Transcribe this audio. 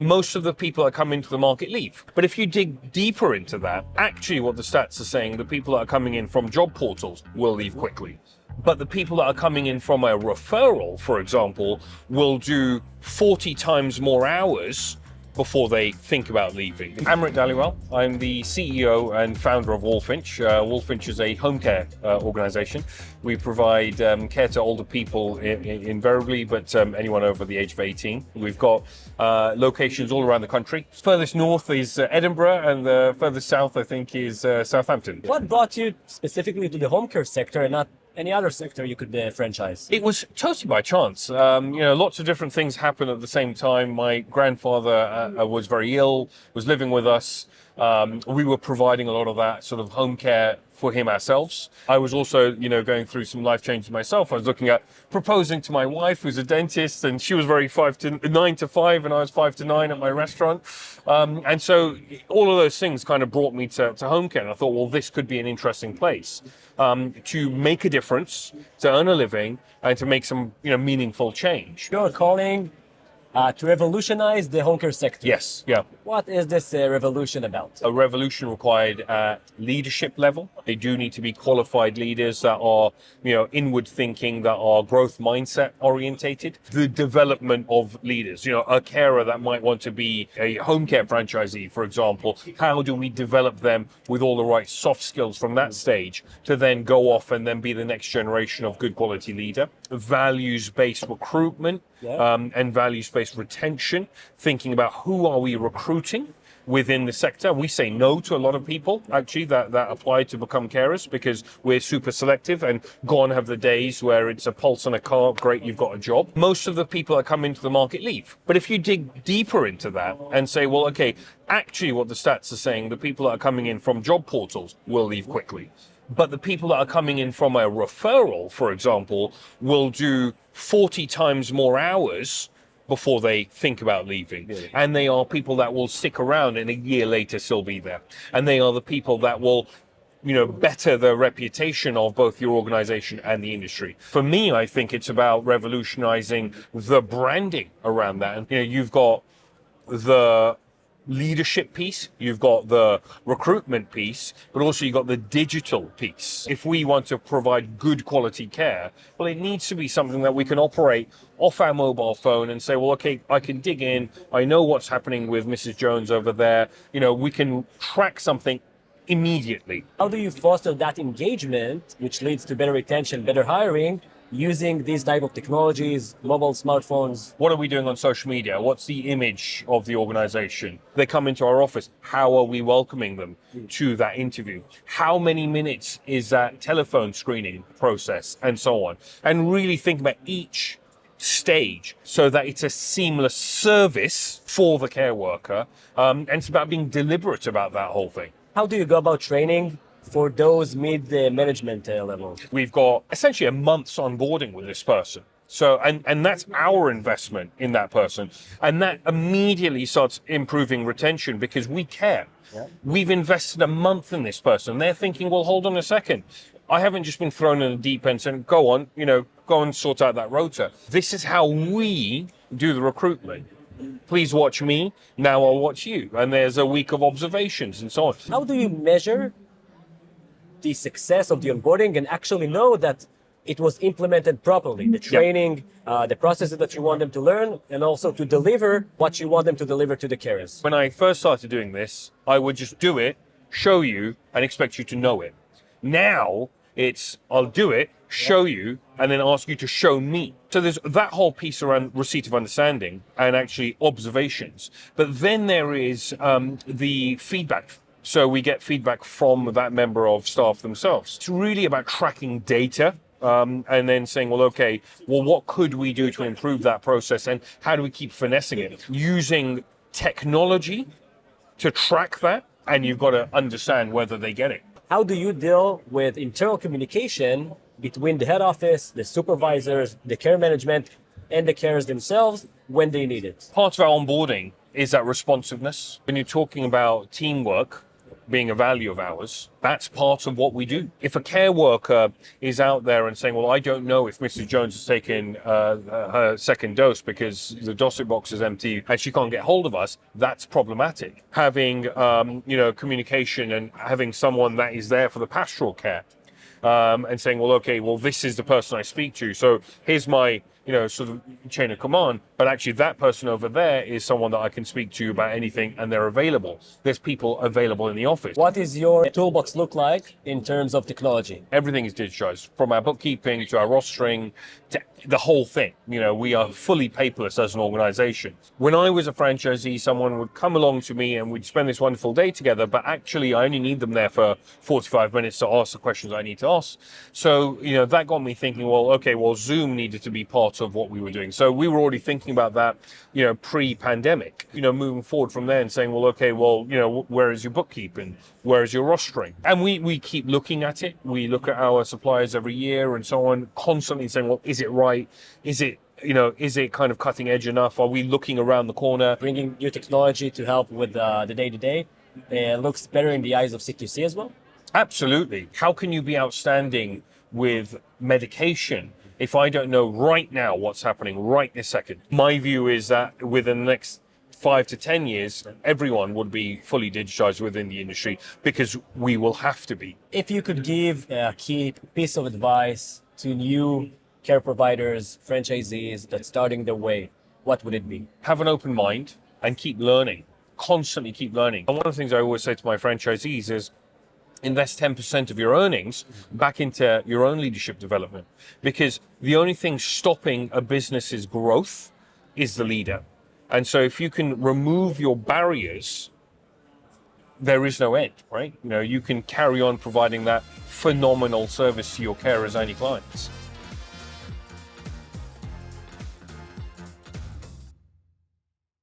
most of the people that come into the market leave. But if you dig deeper into that, actually what the stats are saying, the people that are coming in from job portals will leave quickly. But the people that are coming in from a referral, for example, will do 40 times more hours before they think about leaving. Amrit Dhaliwal, I'm the CEO and founder of Walfinch. Walfinch is a home care organization. We provide care to older people invariably, but anyone over the age of 18. We've got locations all around the country. Furthest north is Edinburgh, and the furthest south, I think, is Southampton. What brought you specifically to the home care sector and not any other sector you could franchise? It was totally by chance. Lots of different things happened at the same time. My grandfather was very ill, was living with us. We were providing a lot of that sort of home care for him ourselves. I was also, going through some life changes myself. I was looking at proposing to my wife, who's a dentist, and she was very 9 to 5, and I was 5 to 9 at my restaurant. And so all of those things kind of brought me to home care. And I thought, well, this could be an interesting place to make a difference, to earn a living, and to make some, meaningful change. You're calling to revolutionize the home care sector. Yes, yeah. What is this revolution about? A revolution required at leadership level. They do need to be qualified leaders that are, inward thinking, that are growth mindset orientated. The development of leaders, a carer that might want to be a home care franchisee, for example. How do we develop them with all the right soft skills from that stage to then go off and then be the next generation of good quality leader? Values-based recruitment. And values-based retention, thinking about who are we recruiting within the sector. We say no to a lot of people, actually, that apply to become carers because we're super selective, and gone have the days where it's a pulse on a car, great, you've got a job. Most of the people that come into the market leave. But if you dig deeper into that and say, well, okay, actually what the stats are saying, the people that are coming in from job portals will leave quickly. But the people that are coming in from a referral, for example, will do 40 times more hours before they think about leaving. Really? And they are people that will stick around and a year later still be there. And they are the people that will better the reputation of both your organization and the industry. For me, I think it's about revolutionizing the branding around that. And, you've got the leadership piece, you've got the recruitment piece, but also you've got the digital piece. If we want to provide good quality care, well, it needs to be something that we can operate off our mobile phone and say, well, okay, I can dig in. I know what's happening with Mrs. Jones over there. We can track something immediately. How do you foster that engagement, which leads to better retention, better hiring, using these type of technologies, mobile smartphones? What are we doing on social media? What's the image of the organization? They come into our office. How are we welcoming them to that interview? How many minutes is that telephone screening process, and so on? And really think about each stage so that it's a seamless service for the care worker. And it's about being deliberate about that whole thing. How do you go about training for those mid-management level? We've got essentially a month's onboarding with this person. So, and that's our investment in that person. And that immediately starts improving retention because we care. Yeah. We've invested a month in this person. They're thinking, well, hold on a second. I haven't just been thrown in the deep end and go and sort out that rota. This is how we do the recruitment. Please watch me, now I'll watch you. And there's a week of observations and so on. How do you measure the success of the onboarding and actually know that it was implemented properly? The training, the processes that you want them to learn, and also to deliver what you want them to deliver to the carers. When I first started doing this, I would just do it, show you, and expect you to know it. Now, it's I'll do it, show you, and then ask you to show me. So there's that whole piece around receipt of understanding and actually observations. But then there is the feedback. So we get feedback from that member of staff themselves. It's really about tracking data and then saying, well, okay, what could we do to improve that process, and how do we keep finessing it? Using technology to track that, and you've got to understand whether they get it. How do you deal with internal communication between the head office, the supervisors, the care management, and the carers themselves when they need it? Part of our onboarding is that responsiveness. When you're talking about teamwork, being a value of ours, that's part of what we do. If a care worker is out there and saying, well, I don't know if Mrs. Jones has taken her second dose because the dossier box is empty and she can't get hold of us, that's problematic. Having, communication and having someone that is there for the pastoral care and saying, well, okay, well, this is the person I speak to. So here's my, sort of chain of command, but actually that person over there is someone that I can speak to about anything and they're available. There's people available in the office. What is your toolbox look like in terms of technology? Everything is digitized, from our bookkeeping to our rostering to the whole thing. We are fully paperless as an organization. When I was a franchisee, someone would come along to me and we'd spend this wonderful day together, but actually I only need them there for 45 minutes to ask the questions I need to ask. So, that got me thinking, Zoom needed to be part of what we were doing. So we were already thinking about that, pre-pandemic, moving forward from there and saying, where is your bookkeeping? Where is your rostering? And we keep looking at it. We look at our suppliers every year and so on, constantly saying, well, is it right? Is it kind of cutting edge enough? Are we looking around the corner? Bringing new technology to help with the day-to-day looks better in the eyes of CQC as well? Absolutely. How can you be outstanding with medication if I don't know right now what's happening right this second? My view is that within the next 5 to 10 years, everyone would be fully digitized within the industry because we will have to be. If you could give a key piece of advice to new care providers, franchisees that's starting their way, what would it be? Have an open mind and keep learning, constantly keep learning. And one of the things I always say to my franchisees is invest 10% of your earnings back into your own leadership development, because the only thing stopping a business's growth is the leader. And so if you can remove your barriers, there is no end, right? You can carry on providing that phenomenal service to your carers and your clients.